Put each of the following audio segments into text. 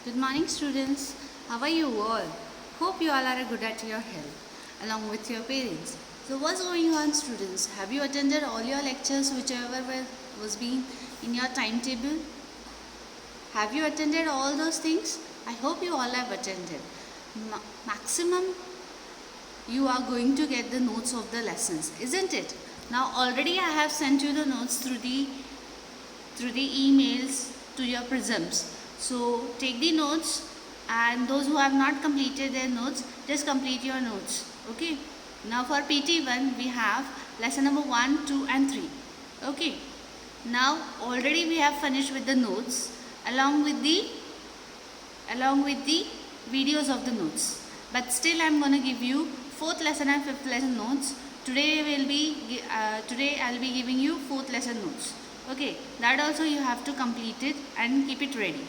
Good morning, students. How are you all? Hope you all are good at your health, along with your parents. So, what's going on, students? Have you attended all your lectures, whichever was being in your timetable? Have you attended all those things? I hope you all have attended. Maximum, you are going to get the notes of the lessons, isn't it? Now, already I have sent you the notes through the emails to your prisms. So take the notes, and those who have not completed their notes, just complete your notes. Okay. Now for PT1 we have lesson number 1, 2 and 3. Okay. Now already we have finished with the notes along with the videos of the notes. But still I am going to give you 4th lesson and 5th lesson notes. Today I'll be giving you 4th lesson notes. Okay, that also you have to complete it and keep it ready.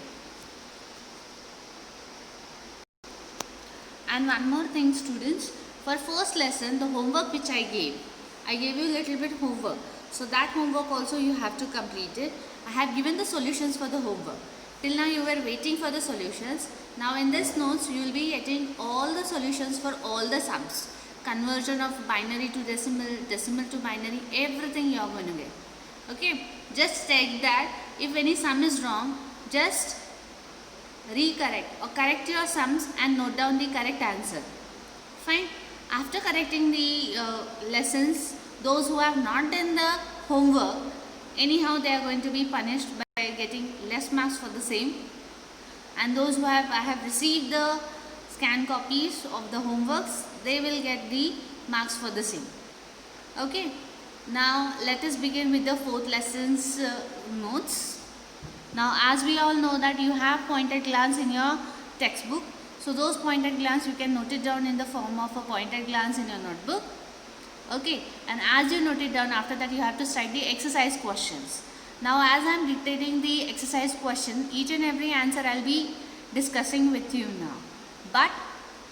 And one more thing, students, for first lesson, the homework which I gave you little bit homework. So that homework also you have to complete it. I have given the solutions for the homework. Till now you were waiting for the solutions. Now in this notes you will be getting all the solutions for all the sums. Conversion of binary to decimal, decimal to binary, everything you are going to get. Okay, just check that if any sum is wrong, just recorrect or correct your sums and note down the correct answer. Fine. After correcting the lessons, those who have not done the homework, anyhow they are going to be punished by getting less marks for the same. And those who I have received the scan copies of the homeworks, they will get the marks for the same. Okay. Now let us begin with the 4th lesson's notes. Now as we all know that you have pointed glance in your textbook. So those pointed glance you can note it down in the form of a pointed glance in your notebook. Okay, and as you note it down, after that you have to cite the exercise questions. Now as I am dictating the exercise question, each and every answer I will be discussing with you now. But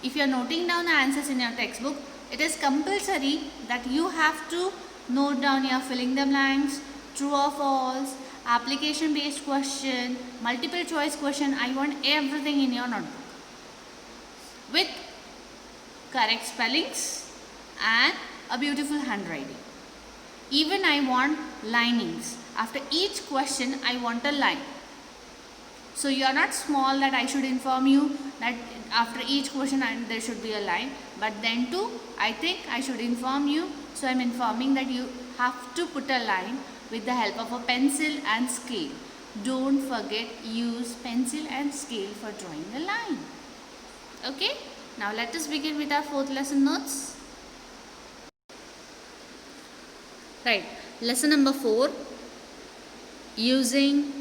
if you are noting down the answers in your textbook, it is compulsory that you have to note down your filling the blanks, true or false, application based question, multiple choice question. I want everything in your notebook with correct spellings and a beautiful handwriting. Even I want linings. After each question I want a line. So you are not small that I should inform you that after each question there should be a line. But then too, I think I should inform you. So I am informing that you have to put a line with the help of a pencil and scale. Don't forget, use pencil and scale for drawing a line. Okay. Now let us begin with our 4th lesson notes. Right. Lesson number 4. Using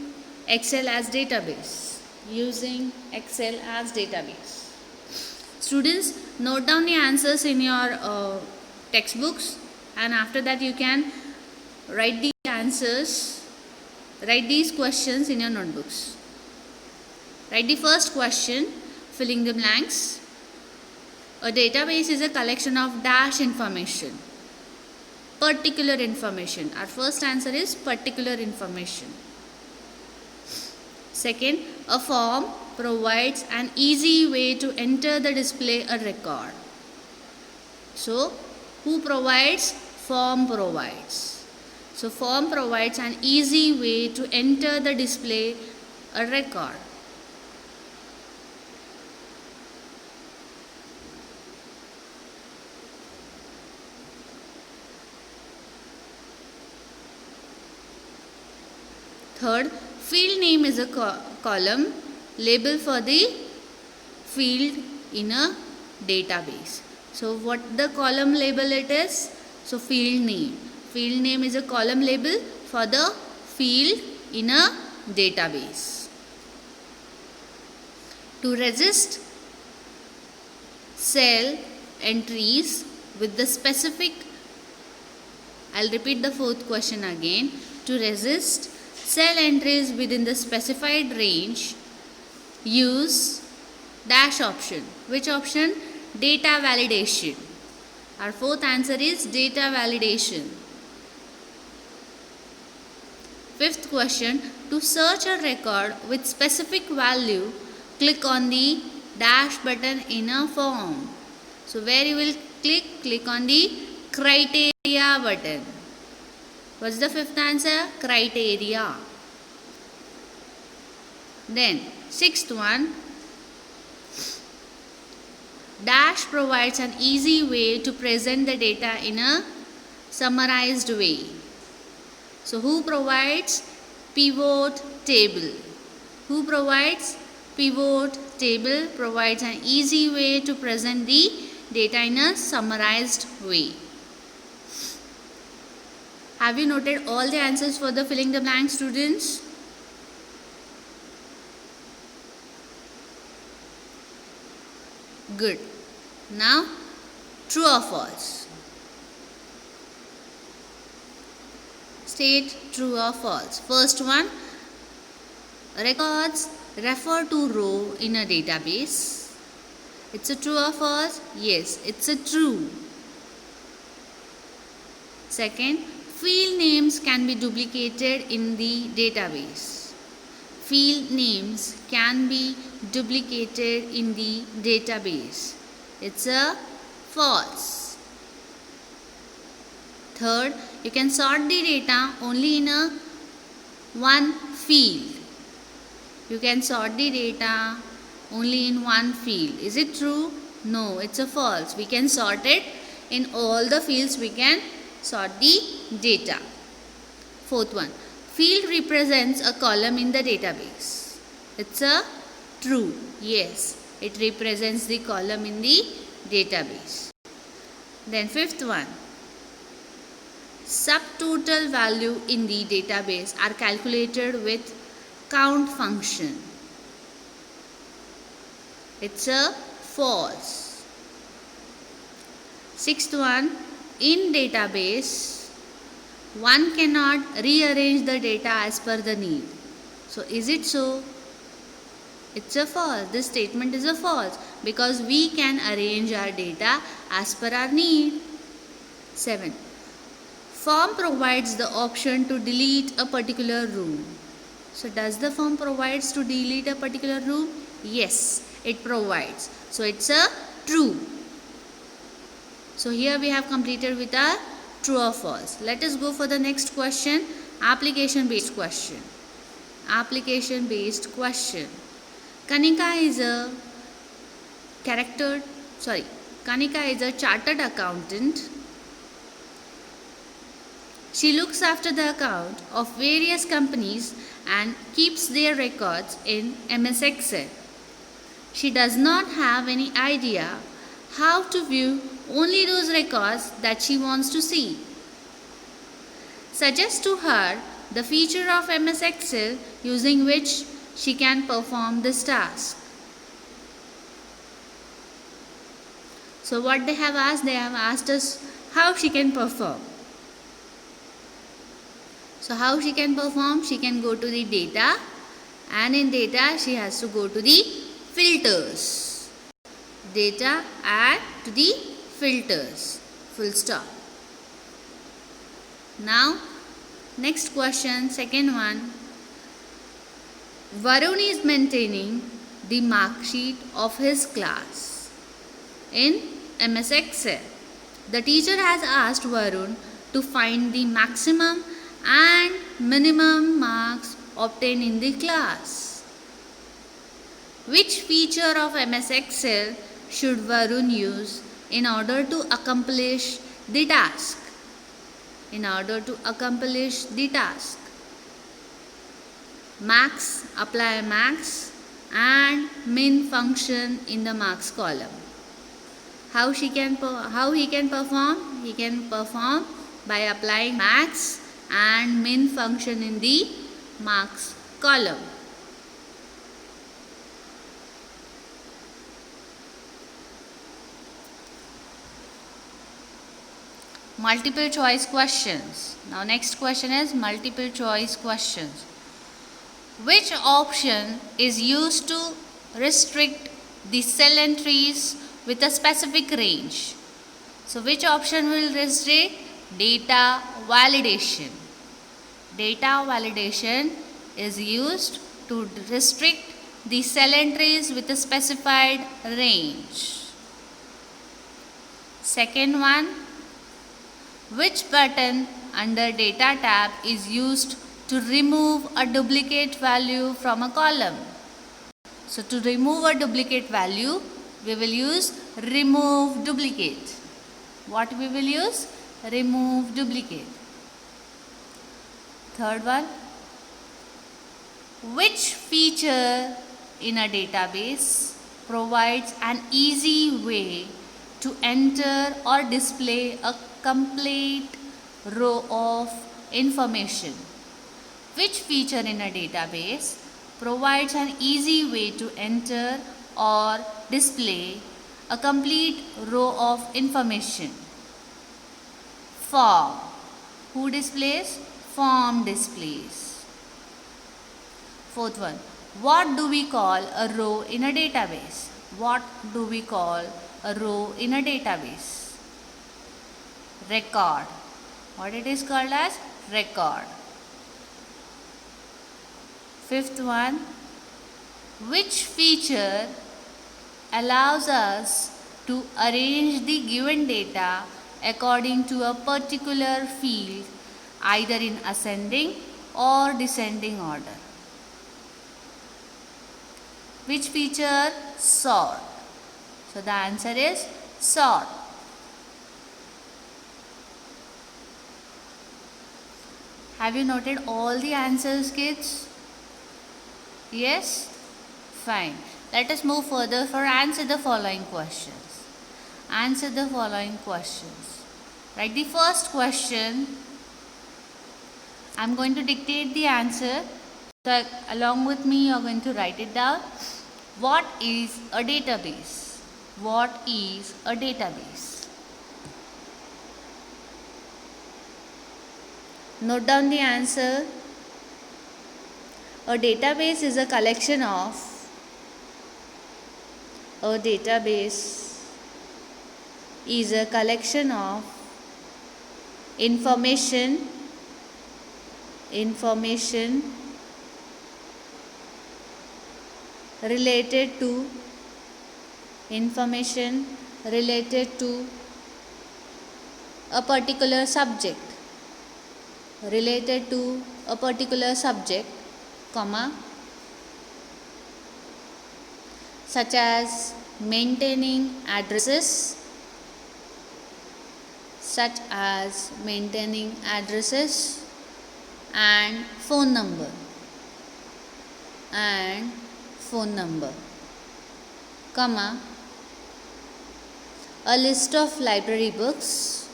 Excel as database. Using Excel as database. Students, note down the answers in your textbooks, and after that you can write the answers, write these questions in your notebooks. Write the first question, filling the blanks. A database is a collection of dash information. Particular information. Our first answer is particular information. Second, a form provides an easy way to enter the display a record. So, who provides? Form provides. So, form provides an easy way to enter the display a record. Third, field name is a column label for the field in a database. So, what the column label it is? So, field name. Field name is a column label for the field in a database. To resist cell entries with the specific, I'll repeat the 4th question again. To resist cell entries within the specified range, use dash option. Which option? Data validation. Our 4th answer is data validation. 5th question, to search a record with specific value click on the dash button in a form. So where you will click on the criteria button. What's the fifth answer? Criteria. Then sixth one, dash provides an easy way to present the data in a summarized way. So who provides pivot table? Who provides pivot table? Provides an easy way to present the data in a summarized way. Have you noted all the answers for the filling the blank, students? Good. Now, true or false? State true or false. First one, records refer to row in a database. It's a true or false? Yes, it's a true. Second, field names can be duplicated in the database. Field names can be duplicated in the database. It's a false. Third, you can sort the data only in a one field. You can sort the data only in one field. Is it true? No, it's a false. We can sort it in all the fields. We can sort the data. Fourth one, field represents a column in the database. It's a true. Yes, it represents the column in the database. Then fifth one, subtotal value in the database are calculated with count function. It's a false. Sixth one, in database, one cannot rearrange the data as per the need. So is it so? It's a false. This statement is a false because we can arrange our data as per our need. 7. Form provides the option to delete a particular row. So does the form provides to delete a particular row? Yes, it provides. So it's a true. So here we have completed with our true or false. Let us go for the next question, application based question. Application based question. Kanika is a chartered accountant. She looks after the account of various companies and keeps their records in MS Excel. She does not have any idea how to view only those records that she wants to see. Suggest to her the feature of MS Excel using which she can perform this task. So what they have asked us how she can perform. So how she can perform? She can go to the data, and in data she has to go to the filters. Data, add to the filters. Full stop. Now next question, second one. Varun is maintaining the mark sheet of his class in MS Excel. The teacher has asked Varun to find the maximum and minimum marks obtained in the class. Which feature of MS Excel should Varun use in order to accomplish the task? Max, apply max and min function in the marks column. How he can perform? He can perform by applying max and min function in the marks column. Multiple choice questions. Now next question is multiple choice questions. Which option is used to restrict the cell entries with a specific range? So which option will restrict? Data validation. Data validation is used to restrict the cell entries with a specified range. Second one, which button under data tab is used to remove a duplicate value from a column? So to remove a duplicate value, we will use remove duplicate. What we will use? Remove duplicate. Third one, which feature in a database provides an easy way to enter or display a complete row of information? Which feature in a database provides an easy way to enter or display a complete row of information? Form. Who displays? Form displays. Fourth one, what do we call a row in a database? What do we call a row in a database? Record. What it is called as? Record. Fifth one, which feature allows us to arrange the given data according to a particular field, either in ascending or descending order? Which feature? Sort. So the answer is sort. Have you noted all the answers, kids? Yes? Fine. Let us move further for answer the following questions. Answer the following questions. Write the first question. I am going to dictate the answer. So along with me you are going to write it down. What is a database? What is a database? Note down the answer. A database is a collection of information related to a particular subject, comma, such as maintaining addresses and phone number, comma, a list of library books,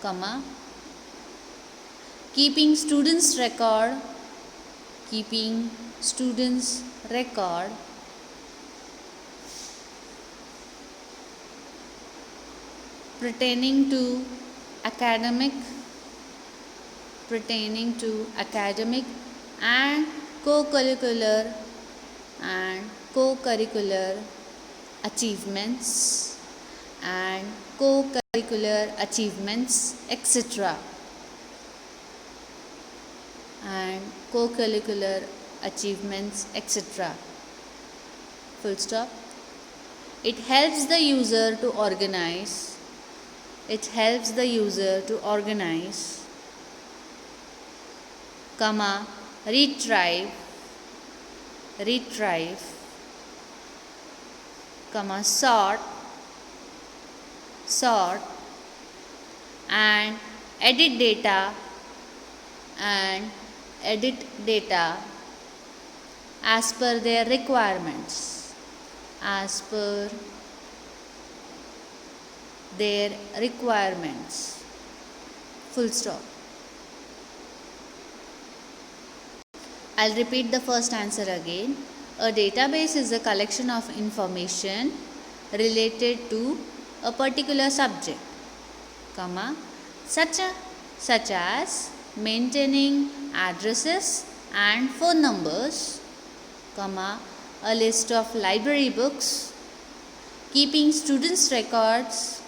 comma, keeping students record pertaining to academic and co-curricular achievements etc. Full stop. It helps the user to organize, comma, retrieve, comma, sort and edit data as per their requirements, full stop. I'll repeat the first answer again. A database is a collection of information related to a particular subject, comma, such as maintaining addresses and phone numbers, comma, a list of library books, keeping students' records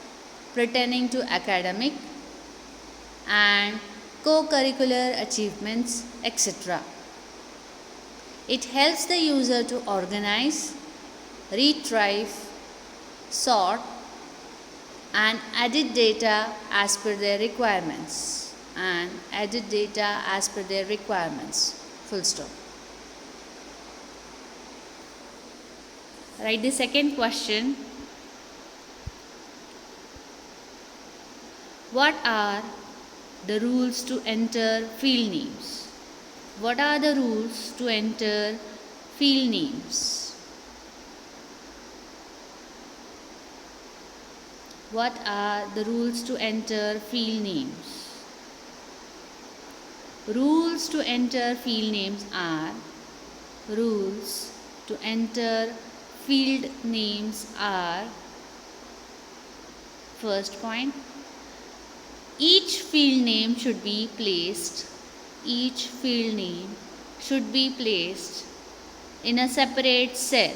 pertaining to academic and co-curricular achievements, etc. It helps the user to organize, retrieve, sort and edit data as per their requirements. Full stop. Write the second question. What are the rules to enter field names? What are the rules to enter field names? What are the rules to enter field names? Rules to enter field names are rules to enter field names are first point, each field name should be placed in a separate cell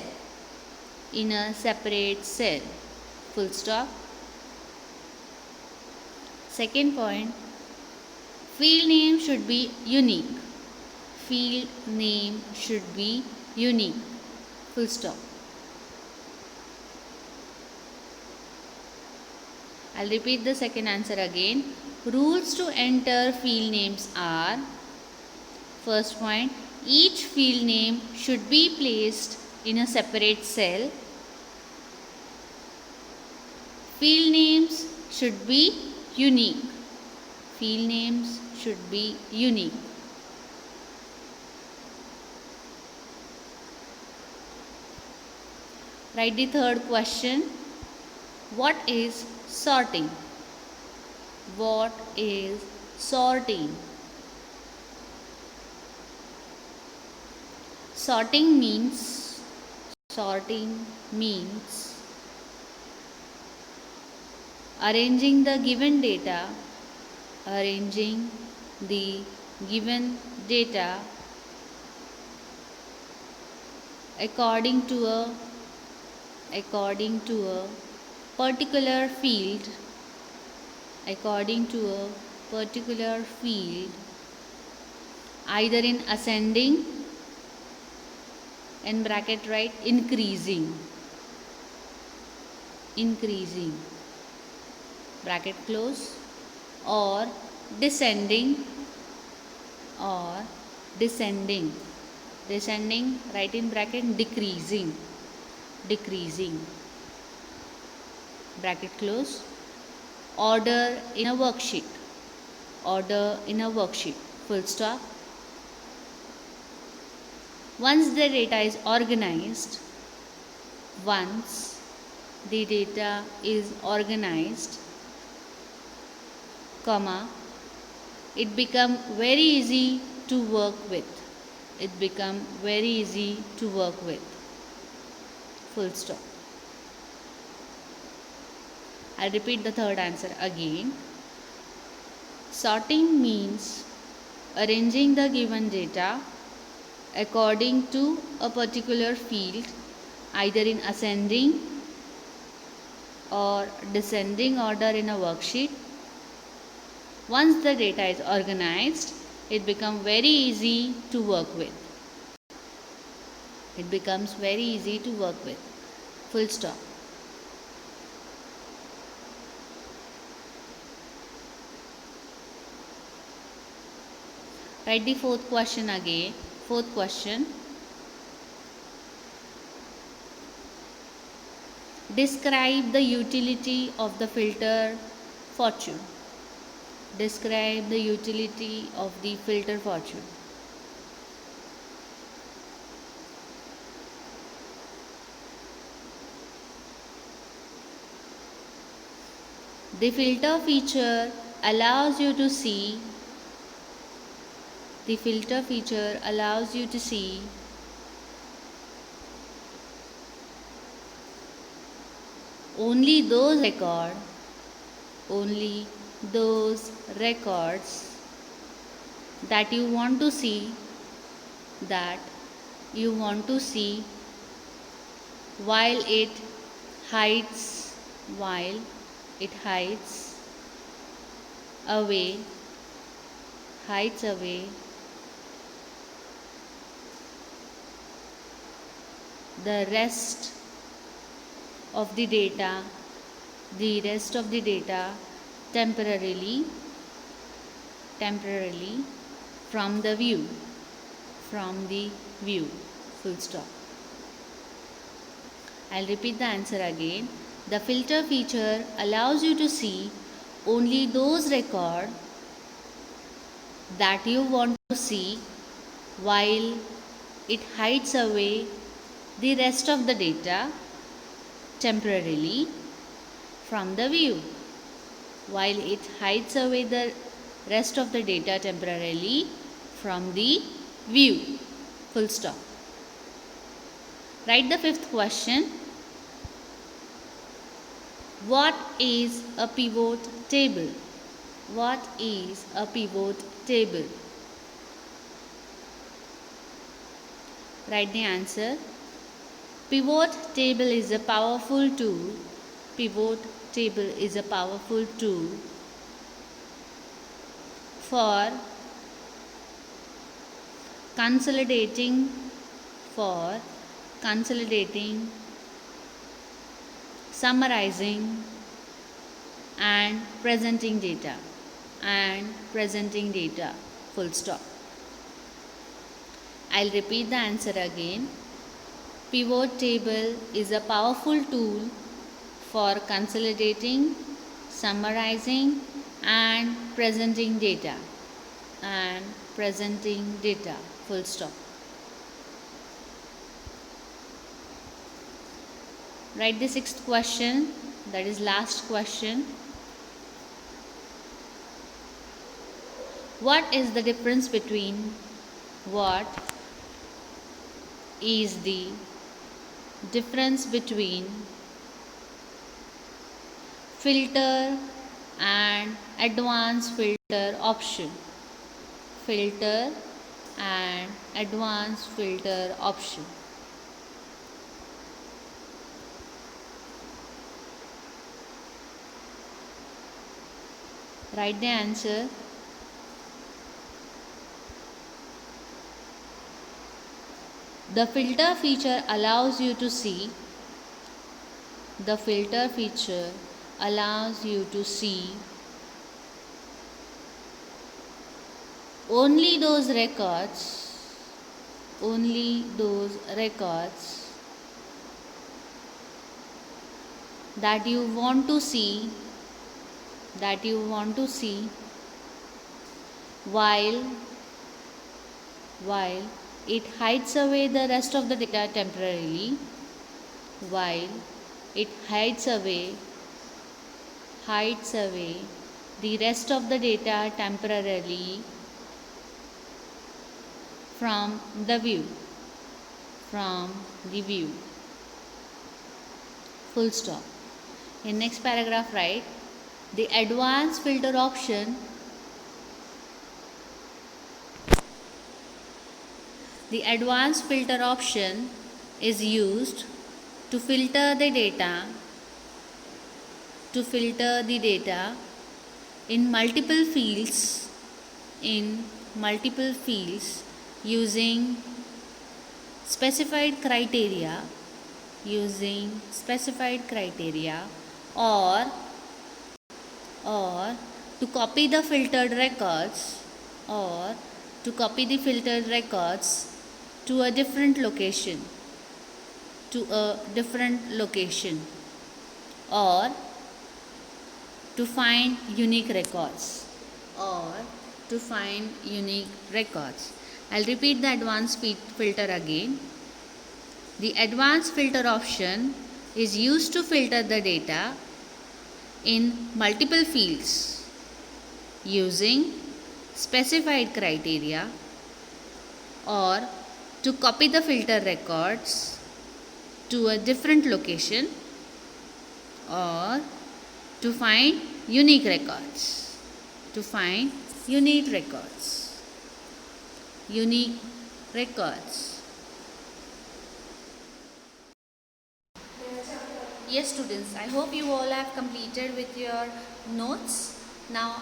full stop. Second point, field name should be unique full stop. I'll repeat the second answer again. Rules to enter field names are, first point, each field name should be placed in a separate cell. Field names should be unique. Write the third question. What is sorting? Sorting means arranging the given data according to a particular field either in ascending, in bracket write increasing, bracket close, or descending, write in bracket decreasing, bracket close. Order in a worksheet, full stop. Once the data is organized, comma, it become very easy to work with, full stop. I'll repeat the third answer again. Sorting means arranging the given data according to a particular field, either in ascending or descending order in a worksheet. Once the data is organized, it becomes very easy to work with. Full stop. Write the fourth question again. Fourth question. Describe the utility of the filter fortune. The filter feature allows you to see only those records that you want to see while it hides away hides away the rest of the data temporarily from the view full stop. I'll repeat the answer again. The filter feature allows you to see only those records that you want to see, while it hides away the rest of the data temporarily from the view. While it hides away the rest of the data temporarily from the view. Full stop. Write the fifth question. What is a pivot table? What is a pivot table? Write the answer. Pivot table is a powerful tool. Pivot table is a powerful tool for consolidating, summarizing and presenting data. Full stop. I'll repeat the answer again. Pivot table is a powerful tool for consolidating, summarizing and presenting data. Full stop. Write the sixth question, that is last question. What is the difference between filter and advanced filter option? Filter and advanced filter option. Write the answer. The filter feature allows you to see only those records that you want to see, while it hides away the rest of the data temporarily. While it hides away the rest of the data temporarily from the view. Full stop. In next paragraph write, the advanced filter option is used to filter the data in multiple fields using specified criteria, or to copy the filtered records to a different location, or to find unique records. I'll repeat the advanced filter again. The advanced filter option is used to filter the data in multiple fields using specified criteria, or to copy the filter records to a different location, or to find unique records. Yes students, I hope you all have completed with your notes. Now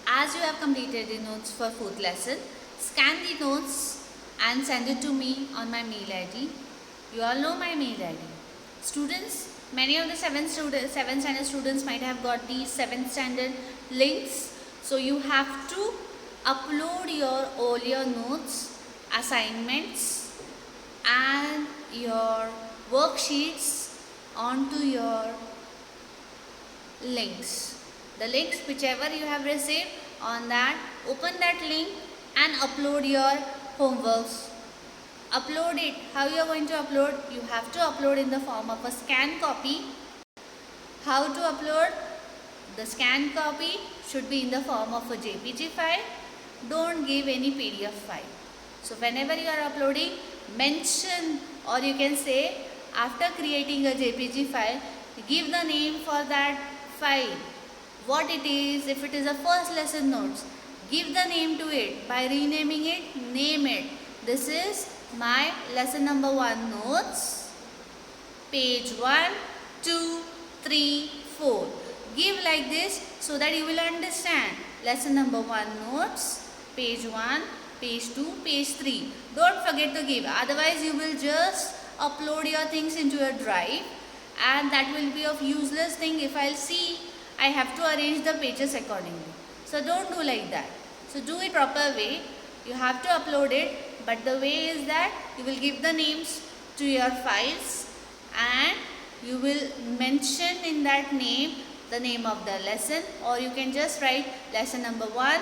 as you have completed the notes for 4th lesson, scan the notes and send it to me on my mail ID. You all know my mail ID. Students, many of the 7th standard students might have got the 7th standard links. So you have to upload all your notes, assignments and your worksheets onto your links. The links whichever you have received, on that open that link and upload your homeworks. Upload it. How you are going to upload? You have to upload in the form of a scan copy. How to upload? The scan copy should be in the form of a JPG file. Don't give any PDF file. So whenever you are uploading, mention, or you can say after creating a JPG file, give the name for that file. What it is, if it is a first lesson notes, give the name to it. By renaming it, name it. This is my lesson number 1 notes, page 1, 2, 3, 4. Give like this so that you will understand. Lesson number 1 notes, page 1, page 2, page 3. Don't forget to give, otherwise you will just upload your things into your drive and that will be of useless thing if I'll see. I have to arrange the pages accordingly. So don't do like that. So do it proper way. You have to upload it, but the way is that you will give the names to your files and you will mention in that name the name of the lesson, or you can just write lesson number 1,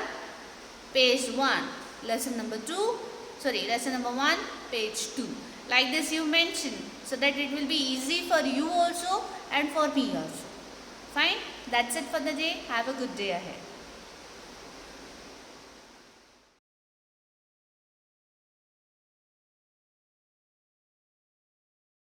page 1, lesson number 1, page 2. Like this you mention, so that it will be easy for you also and for me also. Fine? That's it for the day. Have a good day ahead.